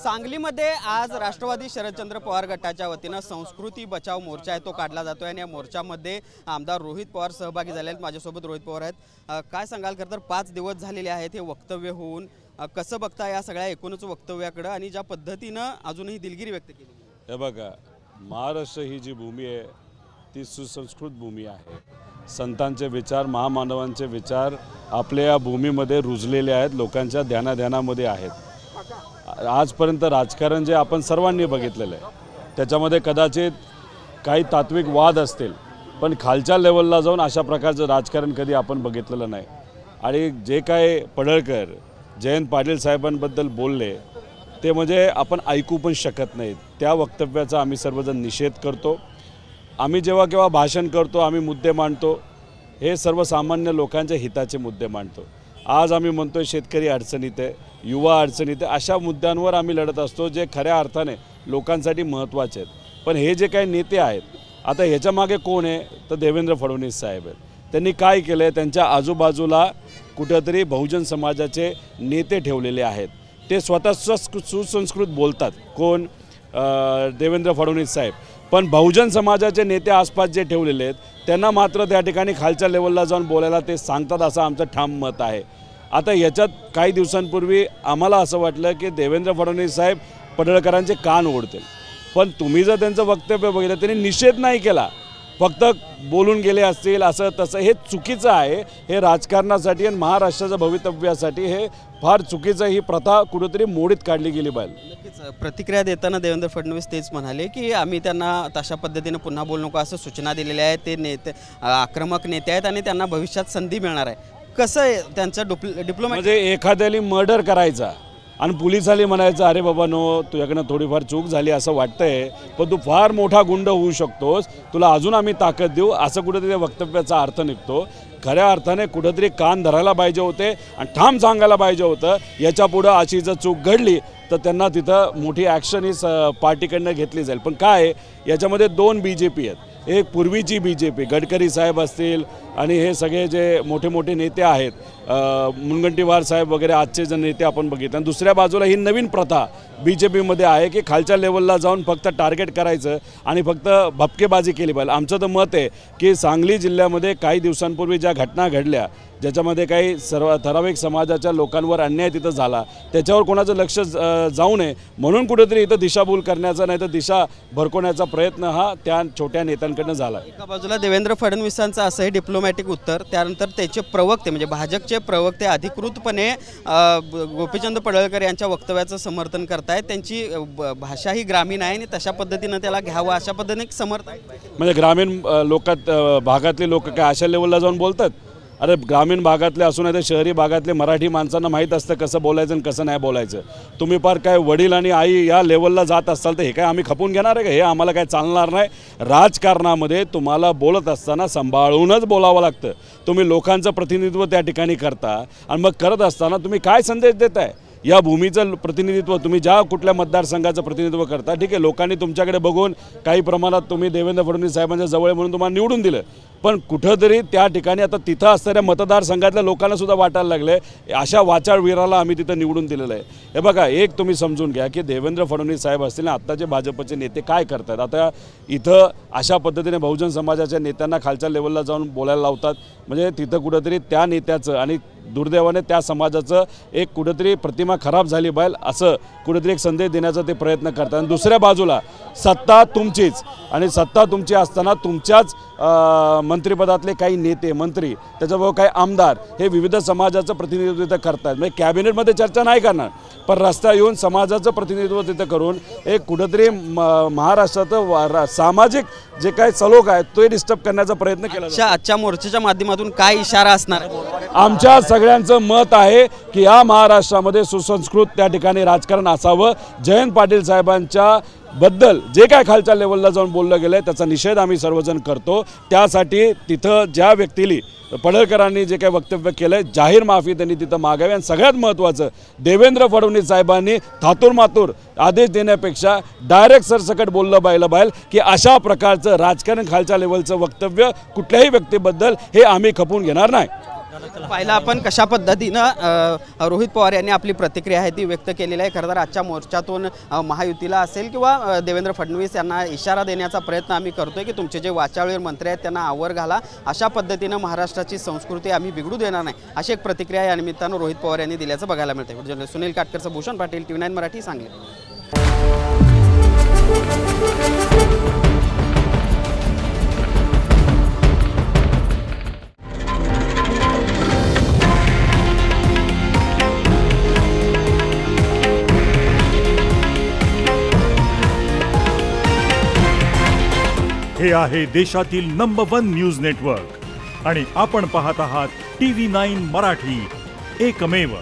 सांगलीमध्ये आज राष्ट्रवादी शरदचंद्र पवार गटाच्या वतीनं संस्कृती बचाव मोर्चा आहे तो काढला जातोय आणि या मोर्चामध्ये आमदार रोहित पवार सहभागी झाले आहेत। माझ्यासोबत रोहित पवार आहेत। काय सांगाल तर 5 दिवस झालेले आहेत हे वक्तव्य होऊन, कसं बघता या सगळ्या एकूणच वक्तव्याकडे आणि ज्या पद्धतीनं अजूनही दिलगिरी व्यक्त केली? हे बघा, महाराष्ट्र ही जी भूमी आहे ती सुसंस्कृत भूमी आहे। संतांचे विचार, महामानवांचे विचार आपल्या या भूमीमध्ये रुजलेले आहेत, लोकांच्या ध्यानामध्ये आहेत। आजपर्यंत राजकारण जे आपण सर्वांनी बघितलेलं आहे त्याच्यामध्ये कदाचित काही तात्विक वाद असतील, पण खालच्या लेवलला जाऊन अशा प्रकारचं राजकारण कधी आपण बघितलेलं नाही। आणि जे काय पडळकर जयंत पाटील साहेबांबद्दल बोलले ते म्हणजे आपण ऐकू पण शकत नाही। त्या वक्तव्याचा आम्ही सर्वजण निषेध करतो। आम्ही जेव्हा केव्हा भाषण करतो, आम्ही मुद्दे मांडतो, हे सर्वसामान्य लोकांच्या हिताचे मुद्दे मांडतो। आज आम्ही म्हणतोय शेतकरी अडचणीत आहे, युवा अडचणीत आहे, अशा मुद्द्यांवर आम्ही लढत असतो जे खऱ्या अर्थाने लोकांसाठी महत्त्वाचे आहेत। पण हे जे काही नेते आहेत, आता ह्याच्या मागे कोण आहे तर देवेंद्र फडणवीस साहेब आहेत। त्यांनी काय केलं, त्यांच्या आजूबाजूला कुठेतरी बहुजन समाजाचे नेते ठेवलेले आहेत। ते स्वतः सुसंस्कृत बोलतात, कोण? देवेंद्र फडणवीस साहेब। पण बहुजन समाजाचे नेते आसपास जे ठेवलेले आहेत त्यांना मात्र त्या ठिकाणी खालच्या लेवलला जाऊन बोलायला ते सांगतात, असं आमचं ठाम मत आहे। आता याच्यात काही दिवसांपूर्वी आम्हाला असं वाटलं की देवेंद्र फडणवीस साहेब पडळकरांचे कान ओढतील, पण तुम्ही जर त्यांचं वक्तव्य बघितलं त्यांनी निषेध नाही केला, फक्त बोलून गेले असतील असं तसं। हे चुकीचं आहे, हे राजकारणासाठी आणि महाराष्ट्राच्या भवितव्यासाठी हे फार चुकीचं। ही प्रथा कुठेतरी मोडीत काढली गेली पाहिजे। नक्कीच प्रतिक्रिया देताना देवेंद्र फडणवीस तेच म्हणाले की आम्ही त्यांना तशा पद्धतीने पुन्हा बोलू नको असं सूचना दिलेल्या आहेत। ते नेते आक्रमक नेते आहेत आणि त्यांना भविष्यात संधी मिळणार आहे। कसं आहे त्यांचं डिप्लोमॅटिक? म्हणजे एखाद्याला मर्डर करायचा आणि पोलिसाला म्हणायचं अरे बाबा नो, तुझ्याकडनं थोडीफार चूक झाली असं वाटतंय, पण तू फार मोठा गुंड होऊ शकतोस, तुला अजून आम्ही ताकद देऊ, असं कुठेतरी वक्तव्याचा अर्थ निघतो। खऱ्या अर्थाने कुठेतरी कान धरायला पाहिजे होते आणि ठाम सांगायला पाहिजे होतं याच्या पुढं अशी जर चूक घडली तर त्यांना तिथं मोठी ॲक्शन ही पार्टीकडनं घेतली जाईल। पण काय, याच्यामध्ये 2 BJP आहेत। एक पूर्वीची BJP, गडकरी साहेब असतील आणि हे सगळे जे मोठे मोठे नेते आहेत, मुनगंटीवार साहेब वगैरे आजचे जे नेते आपण बघितले, आणि दुसऱ्या बाजूला ही नवीन प्रथा BJPमध्ये आहे की खालच्या लेवलला जाऊन फक्त टार्गेट करायचं आणि फक्त भपकेबाजी केली पाहिजे। आमचं तर मत आहे की सांगली जिल्ह्यामध्ये काही दिवसांपूर्वी ज्या घटना घडल्या ज्याच्यामध्ये काही ठराविक समाजाच्या लोकांवर अन्याय तिथं झाला, त्याच्यावर कोणाचं लक्ष जाऊ नये म्हणून कुठेतरी इथं दिशाभूल करण्याचा नाही तर दिशा भरकवण्याचा प्रयत्न हा त्या छोट्या नेत्यांकडनं झाला। एका बाजूला देवेंद्र फडणवीसांचं असंही डिप्लोमॅटिक उत्तर, त्यानंतर त्याचे प्रवक्ते म्हणजे भाजपचे प्रवक्ते अधिकृतपणे गोपीचंद पडळकर यांच्या वक्तव्याचं समर्थन करतायत। त्यांची भाषा ही ग्रामीण आहे आणि तशा पद्धतीनं त्याला घ्यावं अशा पद्धतीने समर्थन। म्हणजे ग्रामीण भागातले लोक काय अशा लेवलला जाऊन बोलतात? अरे ग्रामीण भागातले असून नाही तर शहरी भागातले मराठी माणसांना माहीत असतं कसं बोलायचं आणि कसं नाही बोलायचं। तुम्ही पार काय वडील आणि आई या लेवलला जात असाल तर हे काय आम्ही खपून घेणार आहे का? हे आम्हाला काय चालणार नाही। राजकारणामध्ये तुम्हाला बोलत असताना सांभाळूनच बोलावं लागतं। तुम्ही लोकांचं प्रतिनिधित्व त्या ठिकाणी करता आणि मग करत असताना तुम्ही काय संदेश देताय? या भूमीचं प्रतिनिधित्व तुम्ही ज्या कुठल्या मतदारसंघाचं प्रतिनिधित्व करता, ठीक आहे, लोकांनी तुमच्याकडे बघून काही प्रमाणात तुम्ही देवेंद्र फडणवीस साहेबांच्या जवळ म्हणून तुम्हाला निवडून दिलं, पण कुठंतरी त्या ठिकाणी आता तिथं असणाऱ्या मतदारसंघातल्या लोकांना सुद्धा वाटायला लागले अशा वाचाळवीराला आम्ही तिथं निवडून दिलेलं आहे। हे बघा, एक तुम्ही समजून घ्या की देवेंद्र फडणवीस साहेब असतील ना, आत्ताचे भाजपचे नेते काय करतात, आता इथं अशा पद्धतीने बहुजन समाजाच्या नेत्यांना खालच्या लेवलला जाऊन बोलायला लावतात। म्हणजे तिथं कुठंतरी त्या नेत्याचं आणि दुर्दैवाने त्या समाजाचं एक कुठेतरी प्रतिमा खराब झाली पाहिजे असं कुठेतरी एक संदेश देण्याचा ते प्रयत्न करतात। आणि दुसऱ्या बाजूला सत्ता तुमचीच आणि सत्ता तुमची असताना तुमच्याच मंत्रिपदातले काही नेते मंत्री त्याच्याबरोबर काही आमदार हे विविध समाजाचं प्रतिनिधित्व तिथं करतात। म्हणजे कॅबिनेटमध्ये चर्चा नाही करणार, पण रस्ता येऊन समाजाचं प्रतिनिधित्व तिथं करून एक कुठेतरी महाराष्ट्राचं सामाजिक जे काही सलोख आहे तो डिस्टर्ब करण्याचा प्रयत्न केला। आजच्या मोर्चाच्या माध्यमातून काय इशारा असणार? आमच्या सगळ्यांचं मत आहे की या महाराष्ट्रामध्ये सुसंस्कृत त्या ठिकाणी राजकारण असावं। जयंत पाटील साहेबांच्या बद्दल जे काय खालच्या लेवलला जाऊन बोललं गेलं त्याचा निषेध आम्ही सर्वजण करतो। त्यासाठी तिथं ज्या व्यक्तीली पडळकरांनी जे काही वक्तव्य केलं आहे जाहीर माफी त्यांनी तिथं मागावी। आणि सगळ्यात महत्त्वाचं देवेंद्र फडणवीस साहेबांनी थातूरमातूर आदेश देण्यापेक्षा डायरेक्ट सरसकट बोललं पाहिजे की अशा प्रकारचं राजकारण खालच्या लेवलचं वक्तव्य कुठल्याही व्यक्तीबद्दल हे आम्ही खपून घेणार नाही। पाहिलं आपण कशा पद्धतीनं रोहित पवार यांनी आपली प्रतिक्रिया आहे ती व्यक्त केलेली आहे. खरं तर आजच्या मोर्चातून महायुतीला असेल किंवा देवेंद्र फडणवीस यांना इशारा देण्याचा प्रयत्न आम्ही करतोय की तुमचे जे वाचाळीवर मंत्री आहेत त्यांना आवर घाला, अशा पद्धतीनं महाराष्ट्राची संस्कृती आम्ही बिघडू देणार नाही, अशी एक प्रतिक्रिया या निमित्तानं रोहित पवार यांनी दिल्याचं बघायला मिळते. जर्नलिस्ट सुनील काटकरचं, भूषण पाटील, TV9 मराठी, सांगली. हे आहे देशातील नंबर 1 न्यूज नेटवर्क आणि आपण पाहत आहात TV9 मराठी, एकमेव.